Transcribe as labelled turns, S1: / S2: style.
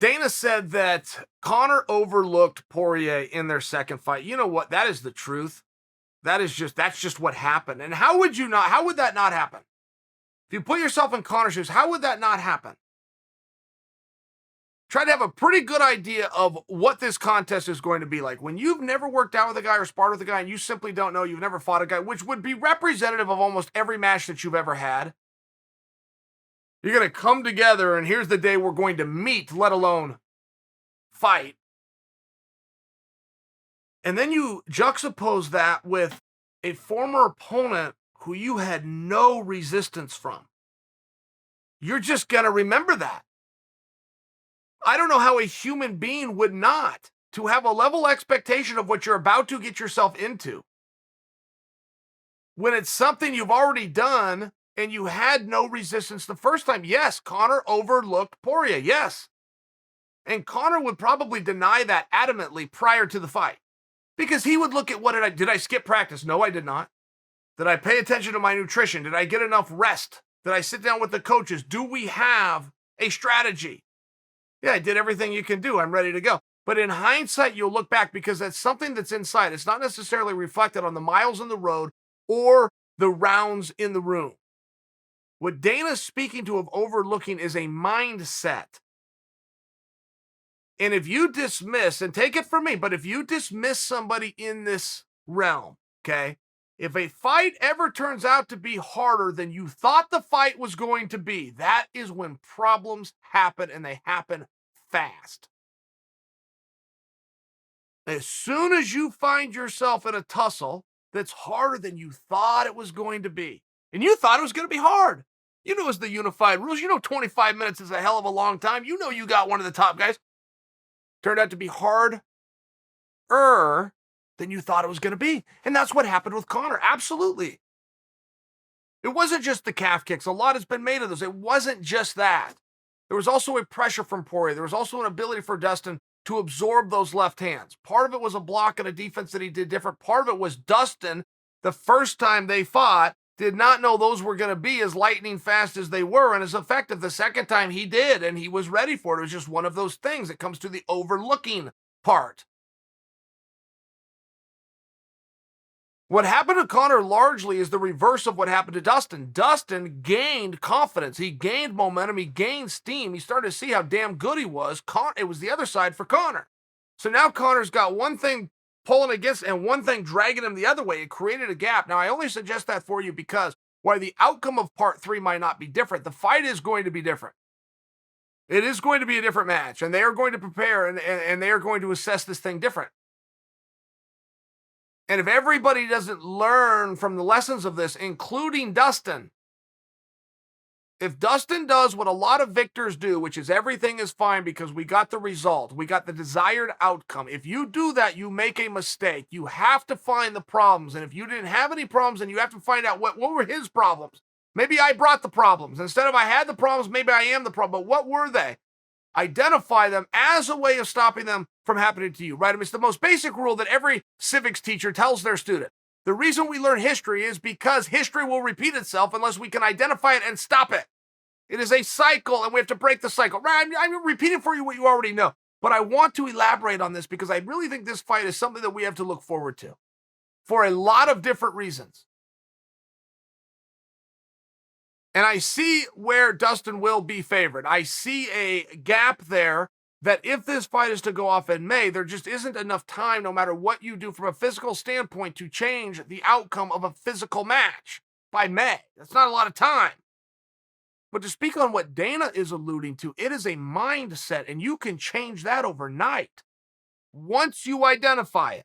S1: Dana said that Conor overlooked Poirier in their second fight. You know what? That is the truth. That's just what happened. And how would that not happen? If you put yourself in Conor's shoes, how would that not happen? Try to have a pretty good idea of what this contest is going to be like. When you've never worked out with a guy or sparred with a guy and you simply don't know, you've never fought a guy, which would be representative of almost every match that you've ever had. You're going to come together and here's the day we're going to meet, let alone fight. And then you juxtapose that with a former opponent who you had no resistance from. You're just going to remember that. I don't know how a human being would not, to have a level expectation of what you're about to get yourself into. When it's something you've already done and you had no resistance the first time. Yes, Conor overlooked Poirier, yes. And Conor would probably deny that adamantly prior to the fight. Because he would look at did I skip practice? No, I did not. Did I pay attention to my nutrition? Did I get enough rest? Did I sit down with the coaches? Do we have a strategy? Yeah, I did everything you can do. I'm ready to go. But in hindsight, you'll look back because that's something that's inside. It's not necessarily reflected on the miles on the road or the rounds in the room. What Dana's speaking to of overlooking is a mindset. And if you dismiss, and take it from me, but if you dismiss somebody in this realm, okay, if a fight ever turns out to be harder than you thought the fight was going to be, that is when problems happen, and they happen fast. As soon as you find yourself in a tussle that's harder than you thought it was going to be, and you thought it was going to be hard. You know it's the unified rules. You know 25 minutes is a hell of a long time. You know you got one of the top guys. Turned out to be harder than you thought it was going to be. And that's what happened with Conor. Absolutely. It wasn't just the calf kicks. A lot has been made of those. It wasn't just that. There was also a pressure from Poirier. There was also an ability for Dustin to absorb those left hands. Part of it was a block and a defense that he did different. Part of it was Dustin, the first time they fought, did not know those were going to be as lightning fast as they were and as effective. The second time he did, and he was ready for it. It was just one of those things. It comes to the overlooking part. What happened to Conor largely is the reverse of what happened to Dustin. Dustin gained confidence. He gained momentum. He gained steam. He started to see how damn good he was. It was the other side for Conor. So now Conor's got one thing pulling against and one thing dragging him the other way. It created a gap. Now, I only suggest that for you because while the outcome of part 3 might not be different, the fight is going to be different. It is going to be a different match, and they are going to prepare and they are going to assess this thing different. And if everybody doesn't learn from the lessons of this, including Dustin, if Dustin does what a lot of victors do, which is everything is fine because we got the result, we got the desired outcome. If you do that, you make a mistake. You have to find the problems. And if you didn't have any problems, then you have to find out what were his problems. Maybe I brought the problems. Instead of I had the problems, maybe I am the problem. But what were they? Identify them as a way of stopping them from happening to you, right? I mean, it's the most basic rule that every civics teacher tells their student. The reason we learn history is because history will repeat itself unless we can identify it and stop it. It is a cycle, and we have to break the cycle. Right? I'm repeating for you what you already know, but I want to elaborate on this because I really think this fight is something that we have to look forward to for a lot of different reasons. And I see where Dustin will be favored. I see a gap there that if this fight is to go off in May, there just isn't enough time, no matter what you do from a physical standpoint, to change the outcome of a physical match by May. That's not a lot of time. But to speak on what Dana is alluding to, it is a mindset, and you can change that overnight once you identify it.